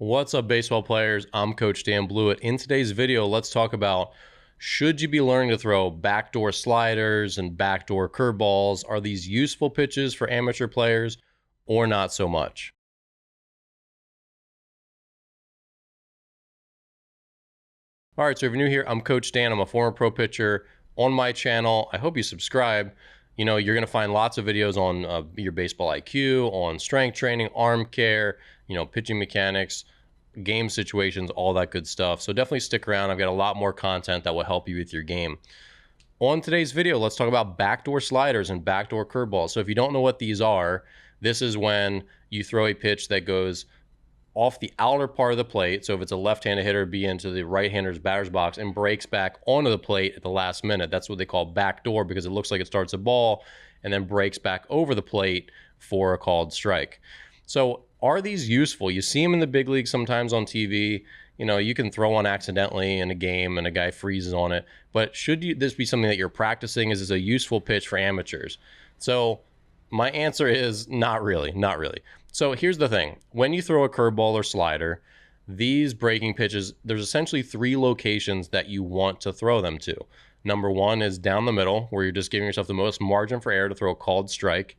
What's up, baseball players? I'm Coach Dan Blewett. In today's video, let's talk about, should you be learning to throw backdoor sliders and backdoor curveballs? Are these useful pitches for amateur players or not so much? All right, so if you're new here, I'm Coach Dan. I'm a former pro pitcher. On my channel, I hope you subscribe. You know, you're going to find lots of videos on your baseball IQ, on strength training, arm care, pitching mechanics, game situations, all that good stuff. So definitely stick around. I've got a lot more content that will help you with your game. On today's video, let's talk about backdoor sliders and backdoor curveballs. So if you don't know what these are, this is when you throw a pitch that goes off the outer part of the plate. So if it's a left-handed hitter, be into the right-hander's batter's box and breaks back onto the plate at the last minute. That's what they call backdoor, because it looks like it starts a ball and then breaks back over the plate for a called strike. So are these useful? You see them in the big league sometimes on TV. You know, you can throw one accidentally in a game and a guy freezes on it. But should this be something that you're practicing? Is this a useful pitch for amateurs? So my answer is not really, not really. So here's the thing. When you throw a curveball or slider, these breaking pitches, there's essentially three locations that you want to throw them to. Number one is down the middle, where you're just giving yourself the most margin for error to throw a called strike.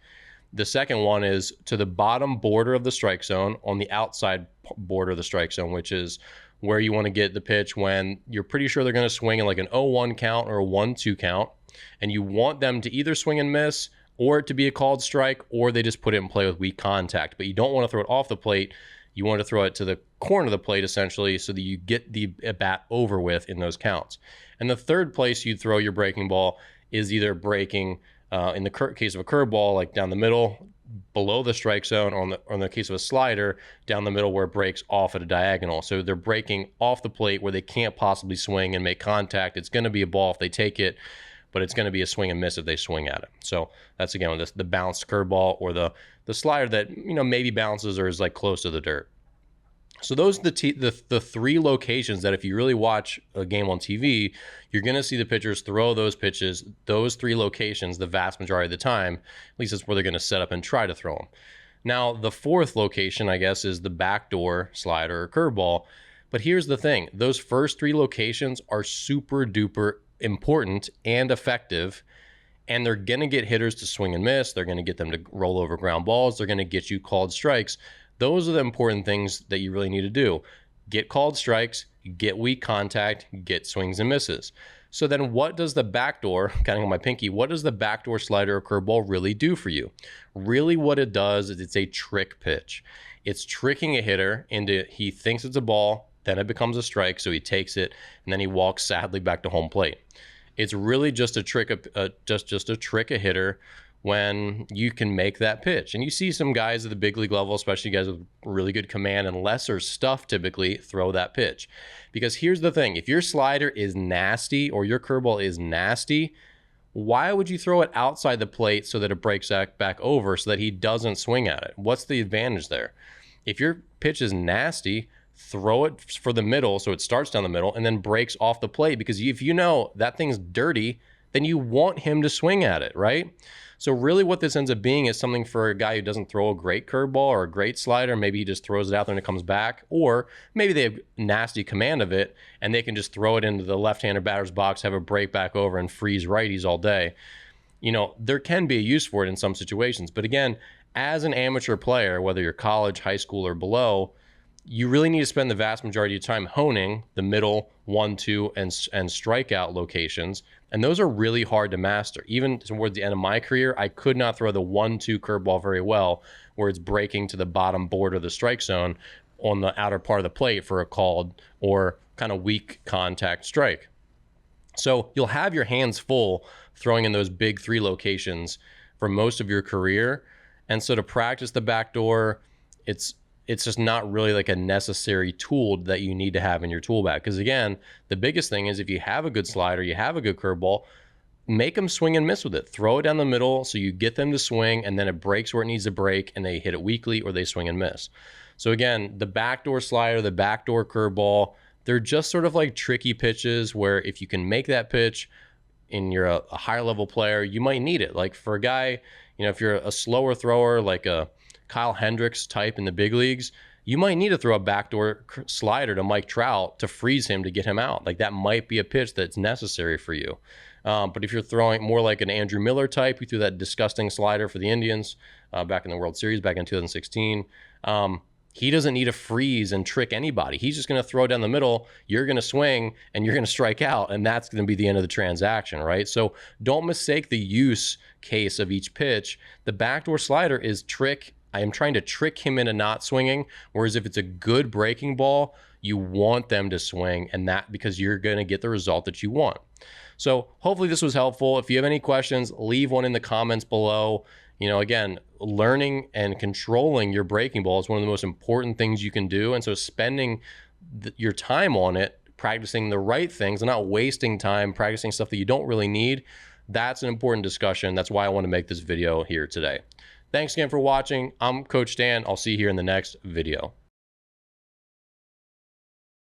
The second one is to the bottom border of the strike zone, on the outside border of the strike zone, which is where you want to get the pitch when you're pretty sure they're going to swing in like an 0-1 count or a 1-2 count. And you want them to either swing and miss, or it to be a called strike, or they just put it in play with weak contact. But you don't want to throw it off the plate. You want to throw it to the corner of the plate, essentially, so that you get the at-bat over with in those counts. And the third place you'd throw your breaking ball is either breaking, in the case of a curveball, like down the middle, below the strike zone, or in the case of a slider, down the middle where it breaks off at a diagonal. So they're breaking off the plate where they can't possibly swing and make contact. It's going to be a ball if they take it, but it's going to be a swing and miss if they swing at it. So that's, again, the bounced curveball or the slider that, maybe bounces or is like close to the dirt. So those are the three locations that if you really watch a game on TV, you're going to see the pitchers throw those pitches, those three locations, the vast majority of the time. At least that's where they're going to set up and try to throw them. Now, the fourth location, I guess, is the backdoor slider or curveball. But here's the thing. Those first three locations are super duper important and effective, and they're going to get hitters to swing and miss. They're going to get them to roll over ground balls. They're going to get you called strikes. Those are the important things that you really need to do. Get called strikes, get weak contact, get swings and misses. So then what does the backdoor, counting on my pinky, what does the backdoor slider or curveball really do for you? Really what it does is it's a trick pitch. It's tricking a hitter into, he thinks it's a ball, then it becomes a strike, so he takes it, and then he walks sadly back to home plate. It's really just a trick, just a trick a hitter when you can make that pitch. And you see some guys at the big league level, especially guys with really good command and lesser stuff, typically throw that pitch. Because here's the thing, if your slider is nasty or your curveball is nasty, why would you throw it outside the plate so that it breaks back over so that he doesn't swing at it? What's the advantage there? If your pitch is nasty, throw it for the middle so it starts down the middle and then breaks off the plate, because if you know that thing's dirty, then you want him to swing at it, right? So really what this ends up being is something for a guy who doesn't throw a great curveball or a great slider. Maybe he just throws it out there and it comes back, or maybe they have nasty command of it and they can just throw it into the left-hander batter's box, have a break back over and freeze righties all day. There can be a use for it in some situations, but again, as an amateur player, whether you're college, high school, or below, you really need to spend the vast majority of your time honing the middle, 1-2, and strikeout locations. And those are really hard to master. Even towards the end of my career, I could not throw the 1-2 curveball very well, where it's breaking to the bottom border of the strike zone on the outer part of the plate for a called or kind of weak contact strike. So you'll have your hands full throwing in those big three locations for most of your career. And so to practice the backdoor, it's just not really like a necessary tool that you need to have in your tool bag. Because again, the biggest thing is if you have a good slider, you have a good curveball, make them swing and miss with it. Throw it down the middle so you get them to swing, and then it breaks where it needs to break, and they hit it weakly or they swing and miss. So again, the backdoor slider, the backdoor curveball, they're just sort of like tricky pitches where if you can make that pitch and you're a higher level player, you might need it. Like for a guy, if you're a slower thrower, like a Kyle Hendricks type in the big leagues, you might need to throw a backdoor slider to Mike Trout to freeze him to get him out. Like that might be a pitch that's necessary for you. But if you're throwing more like an Andrew Miller type, who threw that disgusting slider for the Indians back in the World Series back in 2016, he doesn't need to freeze and trick anybody. He's just going to throw down the middle. You're going to swing and you're going to strike out, and that's going to be the end of the transaction, right? So don't mistake the use case of each pitch. The backdoor slider is trick. I am trying to trick him into not swinging, whereas if it's a good breaking ball, you want them to swing, and that because you're going to get the result that you want. So hopefully this was helpful. If you have any questions, leave one in the comments below. You know, again, learning and controlling your breaking ball is one of the most important things you can do. And so spending your time on it, practicing the right things and not wasting time practicing stuff that you don't really need, that's an important discussion. That's why I want to make this video here today. Thanks again for watching. I'm Coach Dan. I'll see you here in the next video.